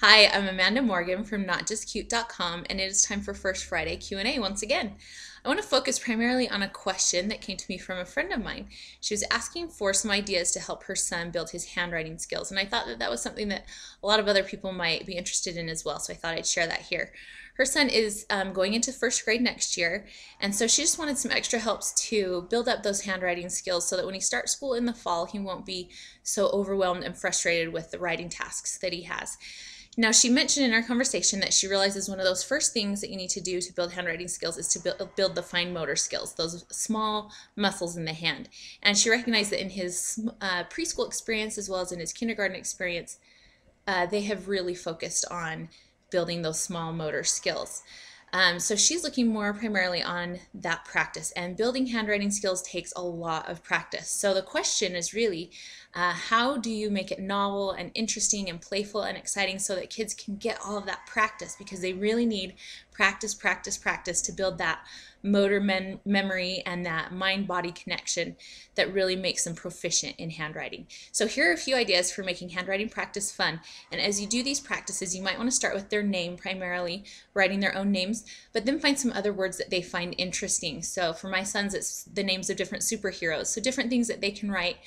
Hi, I'm Amanda Morgan from notjustcute.com, and it is time for First Friday Q&A once again. I want to focus primarily on a question that came to me from a friend of mine. She was asking for some ideas to help her son build his handwriting skills, and I thought that was something that a lot of other people might be interested in as well, so I thought I'd share that here. Her son is going into first grade next year, and so she just wanted some extra helps to build up those handwriting skills so that when he starts school in the fall, he won't be so overwhelmed and frustrated with the writing tasks that he has. Now, she mentioned in our conversation that she realizes one of those first things that you need to do to build handwriting skills is to build the fine motor skills, those small muscles in the hand. And she recognized that in his preschool experience as well as in his kindergarten experience, they have really focused on building those small motor skills. So she's looking more primarily on that practice, and building handwriting skills takes a lot of practice. So the question is really, how do you make it novel and interesting and playful and exciting so that kids can get all of that practice, because they really need practice, practice, practice to build that motor memory and that mind-body connection that really makes them proficient in handwriting. So here are a few ideas for making handwriting practice fun. And as you do these practices, you might want to start with their name primarily, writing their own names, but then find some other words that they find interesting. So for my sons, it's the names of different superheroes, so different things that they can write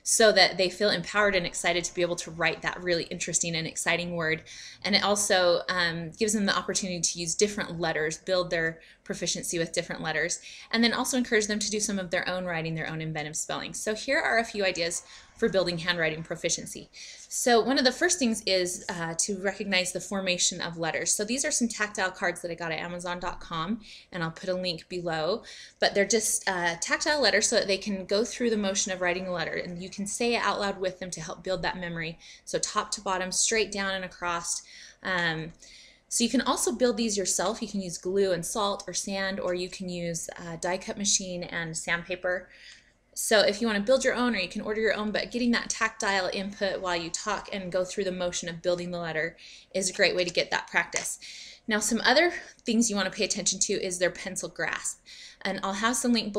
so that they feel empowered and excited to be able to write that really interesting and exciting word. And it also gives them the opportunity to use different letters, build their proficiency with different letters, and then also encourage them to do some of their own writing, their own inventive spelling. So here are a few ideas for building handwriting proficiency. So one of the first things is to recognize the formation of letters. So these are some tactile cards that I got at Amazon.com, and I'll put a link below. But they're just tactile letters so that they can go through the motion of writing a letter, and you can say it out loud with them to help build that memory. So top to bottom, straight down and across. So you can also build these yourself. You can use glue and salt or sand, or you can use a die cut machine and sandpaper. So if you want to build your own, or you can order your own, but getting that tactile input while you talk and go through the motion of building the letter is a great way to get that practice. Now, some other things you want to pay attention to is their pencil grasp. And I'll have some links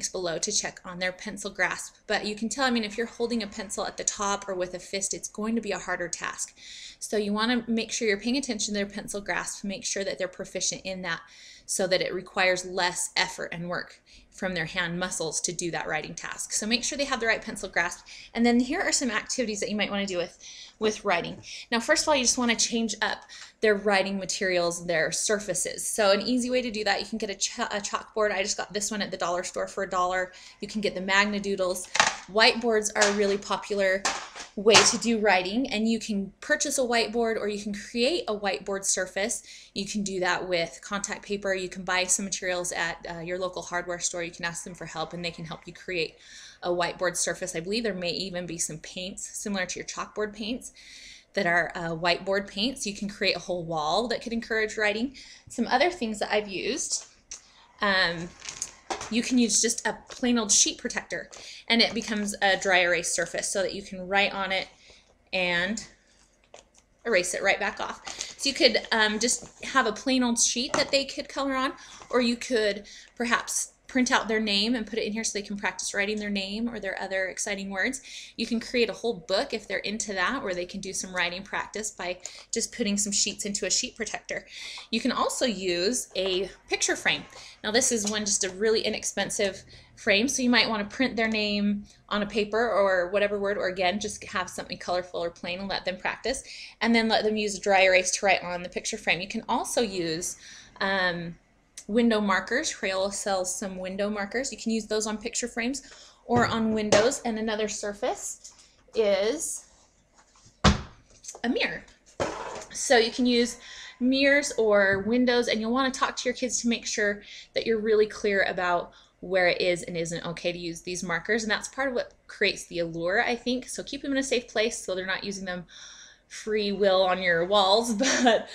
below to check on their pencil grasp. But you can tell, I mean, if you're holding a pencil at the top or with a fist, it's going to be a harder task. So you want to make sure you're paying attention to their pencil grasp, make sure that they're proficient in that, so that it requires less effort and work from their hand muscles to do that writing task. So make sure they have the right pencil grasp. And then here are some activities that you might want to do with writing. Now, first of all, you just want to change up their writing materials, their surfaces. So an easy way to do that, you can get a chalkboard. I just got this one at the dollar store for $1. You can get the Magna Doodles. Whiteboards are a really popular way to do writing, and you can purchase a whiteboard or you can create a whiteboard surface. You can do that with contact paper. You can buy some materials at your local hardware store. You can ask them for help and they can help you create a whiteboard surface. I believe there may even be some paints similar to your chalkboard paints that are whiteboard paints. You can create a whole wall that could encourage writing. Some other things that I've used, you can use just a plain old sheet protector, and it becomes a dry erase surface so that you can write on it and erase it right back off. So you could just have a plain old sheet that they could color on, or you could perhaps print out their name and put it in here so they can practice writing their name or their other exciting words. You can create a whole book if they're into that, where they can do some writing practice by just putting some sheets into a sheet protector. You can also use a picture frame. Now this is just a really inexpensive frame, so you might want to print their name on a paper or whatever word, or again, just have something colorful or plain and let them practice, and then let them use a dry erase to write on the picture frame. You can also use window markers. Crayola sells some window markers. You can use those on picture frames or on windows. And another surface is a mirror. So you can use mirrors or windows, and you'll want to talk to your kids to make sure that you're really clear about where it is and isn't okay to use these markers. And that's part of what creates the allure, I think. So keep them in a safe place so they're not using them free will on your walls, but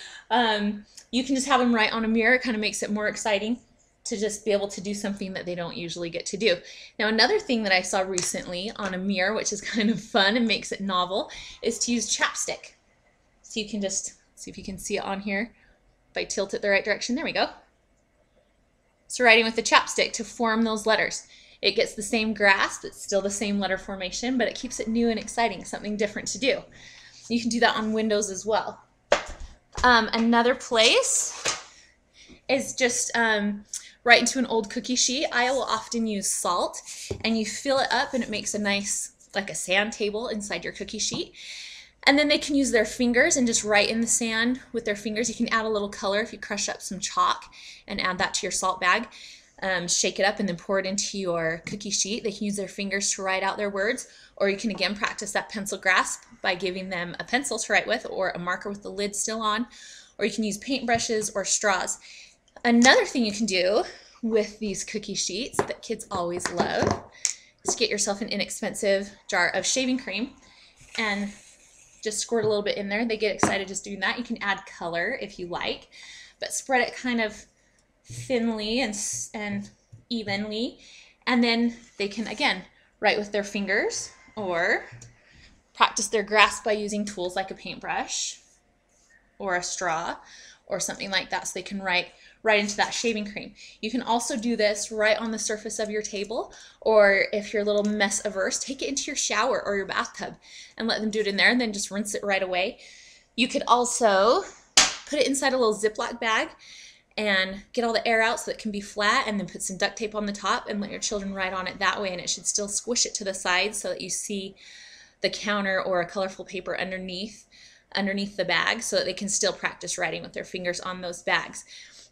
you can just have them write on a mirror. It kind of makes it more exciting to just be able to do something that they don't usually get to do. Now, another thing that I saw recently on a mirror, which is kind of fun and makes it novel, is to use chapstick. So you can just see if you can see it on here. If I tilt it the right direction, there we go. So writing with the chapstick to form those letters. It gets the same grasp, it's still the same letter formation, but it keeps it new and exciting, something different to do. You can do that on windows as well. Another place is just right into an old cookie sheet. I will often use salt, and you fill it up and it makes a nice, like a sand table inside your cookie sheet. And then they can use their fingers and just write in the sand with their fingers. You can add a little color if you crush up some chalk and add that to your salt bag. Shake it up and then pour it into your cookie sheet. They can use their fingers to write out their words, or you can again practice that pencil grasp by giving them a pencil to write with or a marker with the lid still on, or you can use paintbrushes or straws. Another thing you can do with these cookie sheets that kids always love is get yourself an inexpensive jar of shaving cream and just squirt a little bit in there. They get excited just doing that. You can add color if you like, but spread it kind of thinly and evenly, and then they can again write with their fingers or practice their grasp by using tools like a paintbrush or a straw or something like that, so they can write right into that shaving cream. You can also do this right on the surface of your table, or if you're a little mess averse, take it into your shower or your bathtub and let them do it in there, and then just rinse it right away. You could also put it inside a little Ziploc bag and get all the air out so it can be flat, and then put some duct tape on the top and let your children write on it that way, and it should still squish it to the side so that you see the counter or a colorful paper underneath the bag, so that they can still practice writing with their fingers on those bags.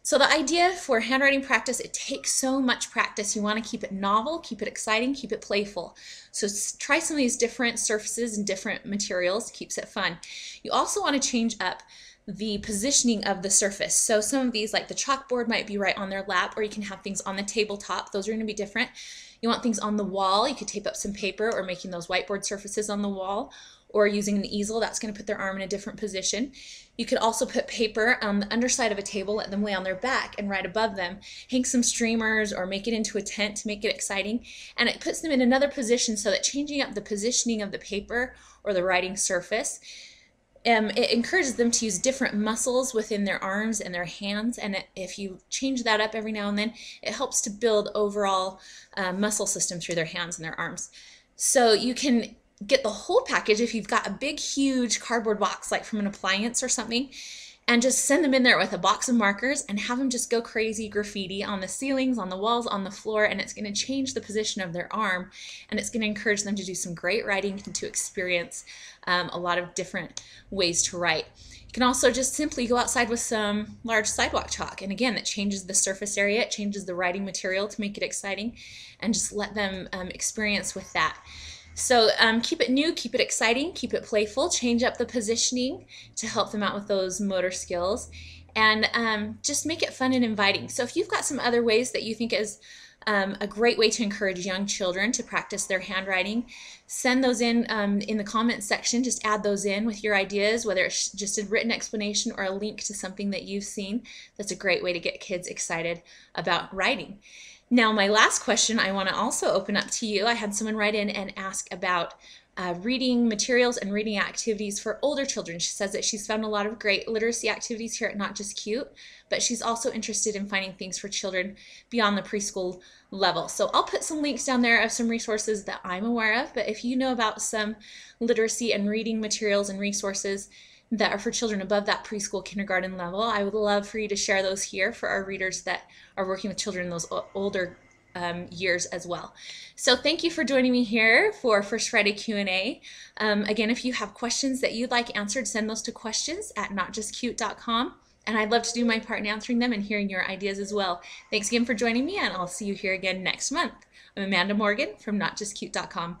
So the idea for handwriting practice, it takes so much practice. You want to keep it novel, keep it exciting, keep it playful. So try some of these different surfaces and different materials, keeps it fun. You also want to change up the positioning of the surface. So some of these, like the chalkboard, might be right on their lap, or you can have things on the tabletop. Those are going to be different. You want things on the wall. You could tape up some paper, or making those whiteboard surfaces on the wall, or using an easel. That's going to put their arm in a different position. You could also put paper on the underside of a table, let them lay on their back, and right above them hang some streamers or make it into a tent to make it exciting. And it puts them in another position, so that changing up the positioning of the paper or the writing surface, it encourages them to use different muscles within their arms and their hands. And if you change that up every now and then, it helps to build overall muscle system through their hands and their arms. So you can get the whole package if you've got a big, huge cardboard box, like from an appliance or something, and just send them in there with a box of markers and have them just go crazy graffiti on the ceilings, on the walls, on the floor, and it's going to change the position of their arm, and it's going to encourage them to do some great writing and to experience a lot of different ways to write. You can also just simply go outside with some large sidewalk chalk, and again, that changes the surface area, it changes the writing material to make it exciting, and just let them experience with that. So keep it new, keep it exciting, keep it playful, change up the positioning to help them out with those motor skills, and just make it fun and inviting. So if you've got some other ways that you think is a great way to encourage young children to practice their handwriting, send those in the comments section. Just add those in with your ideas, whether it's just a written explanation or a link to something that you've seen. That's a great way to get kids excited about writing. Now, my last question I want to also open up to you. I had someone write in and ask about reading materials and reading activities for older children. She says that she's found a lot of great literacy activities here at Not Just Cute, but she's also interested in finding things for children beyond the preschool level. So I'll put some links down there of some resources that I'm aware of, but if you know about some literacy and reading materials and resources that are for children above that preschool kindergarten level, I would love for you to share those here for our readers that are working with children in those older years as well. So thank you for joining me here for First Friday Q&A. Again, if you have questions that you'd like answered, send those to questions@notjustcute.com, and I'd love to do my part in answering them and hearing your ideas as well. Thanks again for joining me, and I'll see you here again next month. I'm Amanda Morgan from notjustcute.com.